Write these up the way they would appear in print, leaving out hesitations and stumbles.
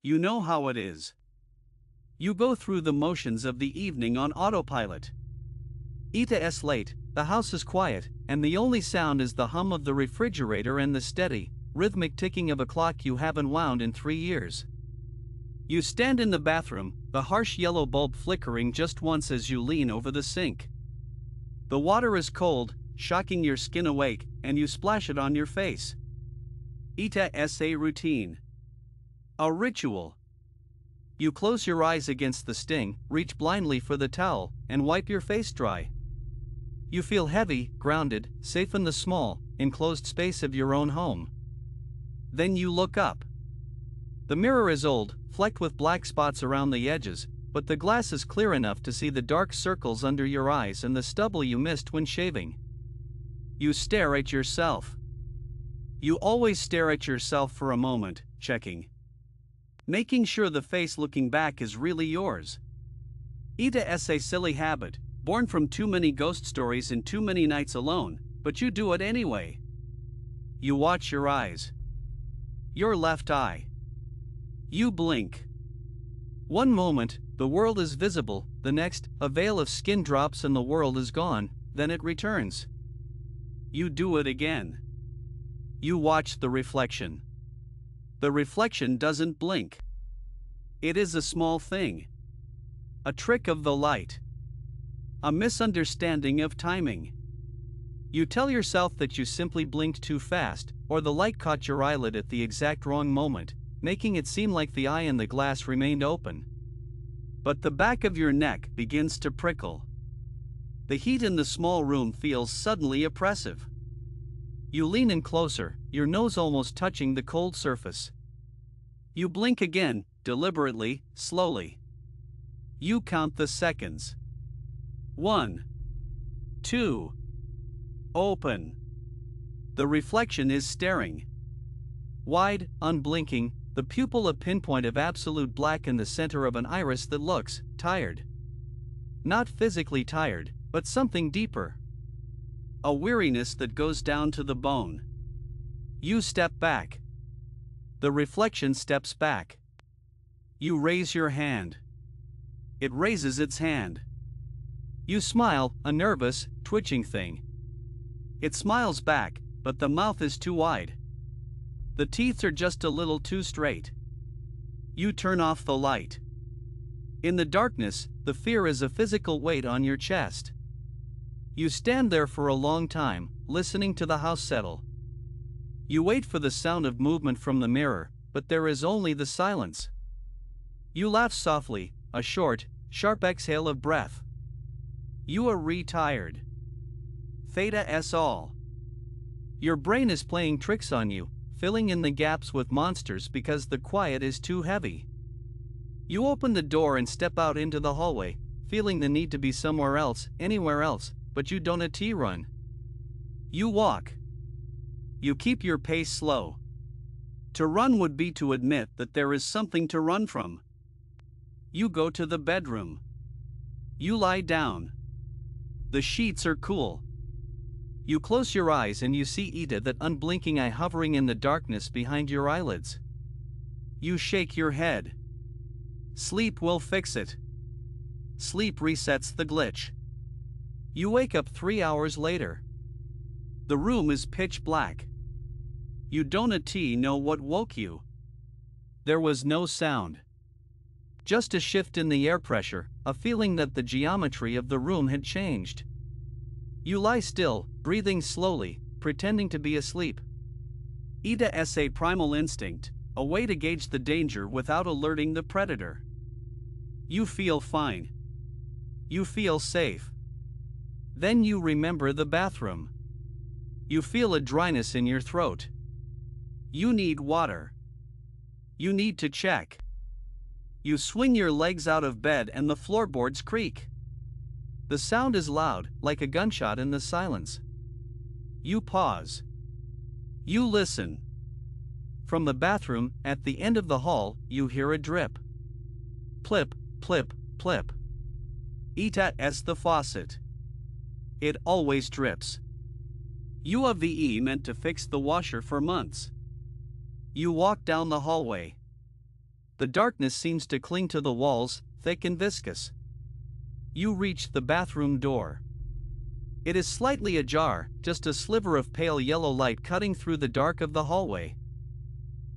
You know how it is. You go through the motions of the evening on autopilot. It's late, the house is quiet, and the only sound is the hum of the refrigerator and the steady, rhythmic ticking of a clock you haven't wound in 3 years. You stand in the bathroom, the harsh yellow bulb flickering just once as you lean over the sink. The water is cold, shocking your skin awake, and you splash it on your face. It's a routine. A ritual. You close your eyes against the sting, reach blindly for the towel, and wipe your face dry. You feel heavy, grounded, safe in the small, enclosed space of your own home. Then you look up. The mirror is old, flecked with black spots around the edges, but the glass is clear enough to see the dark circles under your eyes and the stubble you missed when shaving. You stare at yourself. You always stare at yourself for a moment, checking. Making sure the face looking back is really yours. It's a silly habit, born from too many ghost stories and too many nights alone, but you do it anyway. You watch your eyes. Your left eye. You blink. One moment, the world is visible, the next, a veil of skin drops and the world is gone, then it returns. You do it again. You watch the reflection. The reflection doesn't blink. It is a small thing. A trick of the light. A misunderstanding of timing. You tell yourself that you simply blinked too fast, or the light caught your eyelid at the exact wrong moment, making it seem like the eye in the glass remained open. But the back of your neck begins to prickle. The heat in the small room feels suddenly oppressive. You lean in closer, your nose almost touching the cold surface. You blink again, deliberately, slowly. You count the seconds. 1, 2. Open. The reflection is staring. Wide, unblinking, the pupil a pinpoint of absolute black in the center of an iris that looks tired. Not physically tired, but something deeper. A weariness that goes down to the bone. You step back. The reflection steps back. You raise your hand. It raises its hand. You smile, a nervous, twitching thing. It smiles back, but the mouth is too wide. The teeth are just a little too straight. You turn off the light. In the darkness, the fear is a physical weight on your chest. You stand there for a long time, listening to the house settle. You wait for the sound of movement from the mirror, but there is only the silence. You laugh softly, a short, sharp exhale of breath. You are retired. Theta all. Your brain is playing tricks on you, filling in the gaps with monsters because the quiet is too heavy. You open the door and step out into the hallway, feeling the need to be somewhere else, anywhere else, but you don't run. You walk. You keep your pace slow. To run would be to admit that there is something to run from. You go to the bedroom. You lie down. The sheets are cool. You close your eyes and you see that unblinking eye hovering in the darkness behind your eyelids. You shake your head. Sleep will fix it. Sleep resets the glitch. You wake up 3 hours later. The room is pitch black. You don't know what woke you. There was no sound. Just a shift in the air pressure, a feeling that the geometry of the room had changed. You lie still, breathing slowly, pretending to be asleep. It's a primal instinct, a way to gauge the danger without alerting the predator. You feel fine. You feel safe. Then you remember the bathroom. You feel a dryness in your throat. You need water. You need to check. You swing your legs out of bed and the floorboards creak. The sound is loud, like a gunshot in the silence. You pause. You listen. From the bathroom, at the end of the hall, you hear a drip. Plip, plip, plip. It's the faucet. It always drips. You have meant to fix the washer for months. You walk down the hallway. The darkness seems to cling to the walls, thick and viscous. You reach the bathroom door. It is slightly ajar, just a sliver of pale yellow light cutting through the dark of the hallway.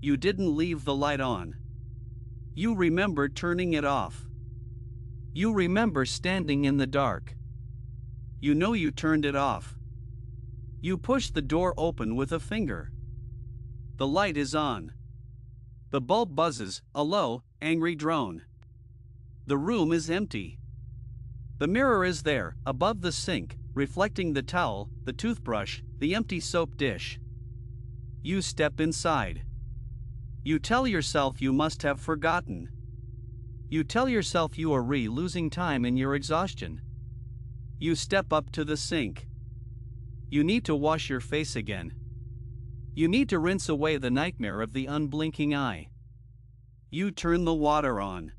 You didn't leave the light on. You remember turning it off. You remember standing in the dark. You know you turned it off. You push the door open with a finger. The light is on. The bulb buzzes, a low, angry drone. The room is empty. The mirror is there, above the sink, reflecting the towel, the toothbrush, the empty soap dish. You step inside. You tell yourself you must have forgotten. You tell yourself you are losing time in your exhaustion. You step up to the sink. You need to wash your face again. You need to rinse away the nightmare of the unblinking eye. You turn the water on.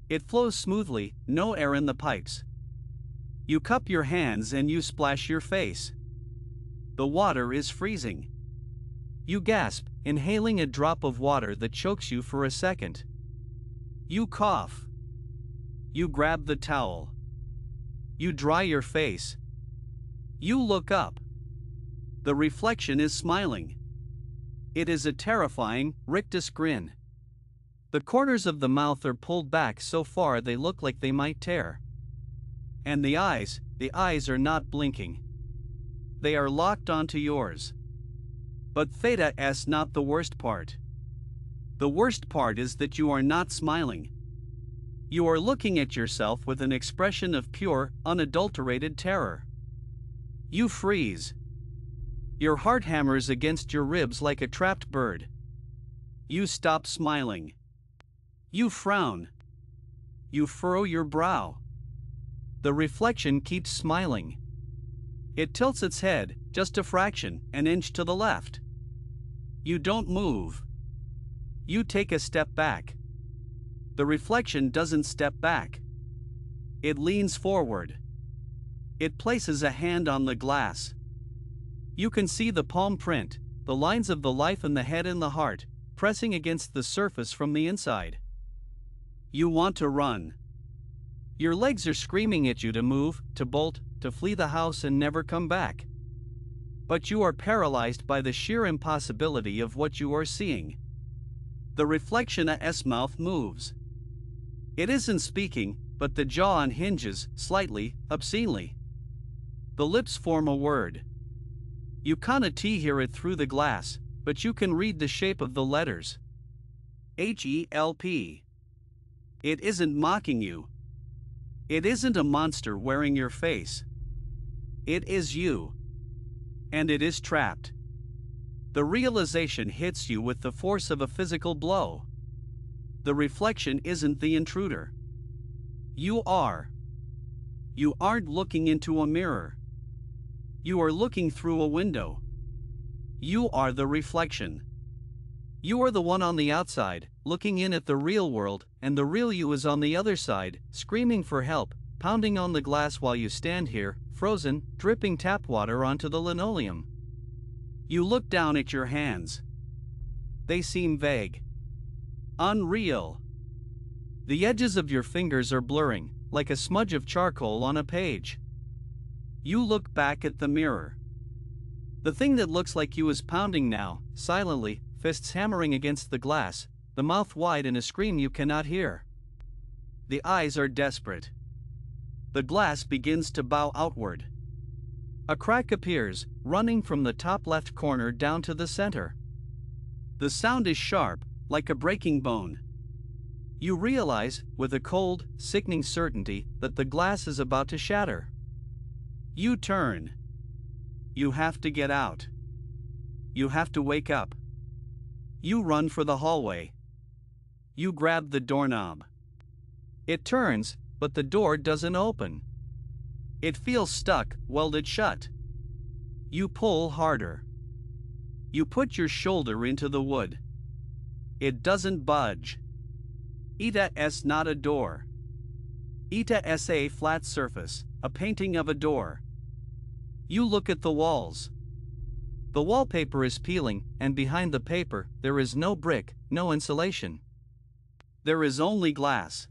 It flows smoothly, no air in the pipes. You cup your hands and you splash your face. The water is freezing. You gasp, inhaling a drop of water that chokes you for a second. You cough. You grab the towel. You dry your face. You look up. The reflection is smiling. It is a terrifying, rictus grin. The corners of the mouth are pulled back so far they look like they might tear. And the eyes are not blinking. They are locked onto yours. But theta is not the worst part. The worst part is that you are not smiling. You are looking at yourself with an expression of pure, unadulterated terror. You freeze. Your heart hammers against your ribs like a trapped bird. You stop smiling. You frown. You furrow your brow. The reflection keeps smiling. It tilts its head, just a fraction, an inch to the left. You don't move. You take a step back. The reflection doesn't step back. It leans forward. It places a hand on the glass. You can see the palm print, the lines of the life in the head and the heart, pressing against the surface from the inside. You want to run. Your legs are screaming at you to move, to bolt, to flee the house and never come back. But you are paralyzed by the sheer impossibility of what you are seeing. The reflection's mouth moves. It isn't speaking, but the jaw unhinges, slightly, obscenely. The lips form a word. You can't hear it through the glass, but you can read the shape of the letters. HELP. It isn't mocking you. It isn't a monster wearing your face. It is you. And it is trapped. The realization hits you with the force of a physical blow. The reflection isn't the intruder. You are. You aren't looking into a mirror. You are looking through a window. You are the reflection. You are the one on the outside, looking in at the real world, and the real you is on the other side, screaming for help, pounding on the glass while you stand here, frozen, dripping tap water onto the linoleum. You look down at your hands. They seem vague. Unreal. The edges of your fingers are blurring, like a smudge of charcoal on a page. You look back at the mirror. The thing that looks like you is pounding now, silently, fists hammering against the glass, the mouth wide in a scream you cannot hear. The eyes are desperate. The glass begins to bow outward. A crack appears, running from the top left corner down to the center. The sound is sharp, like a breaking bone. You realize, with a cold, sickening certainty, that the glass is about to shatter. You turn. You have to get out. You have to wake up. You run for the hallway. You grab the doorknob. It turns, but the door doesn't open. It feels stuck, welded shut. You pull harder. You put your shoulder into the wood. It doesn't budge. It's not a door. It's a flat surface, a painting of a door. You look at the walls. The wallpaper is peeling, and behind the paper, there is no brick, no insulation. There is only glass.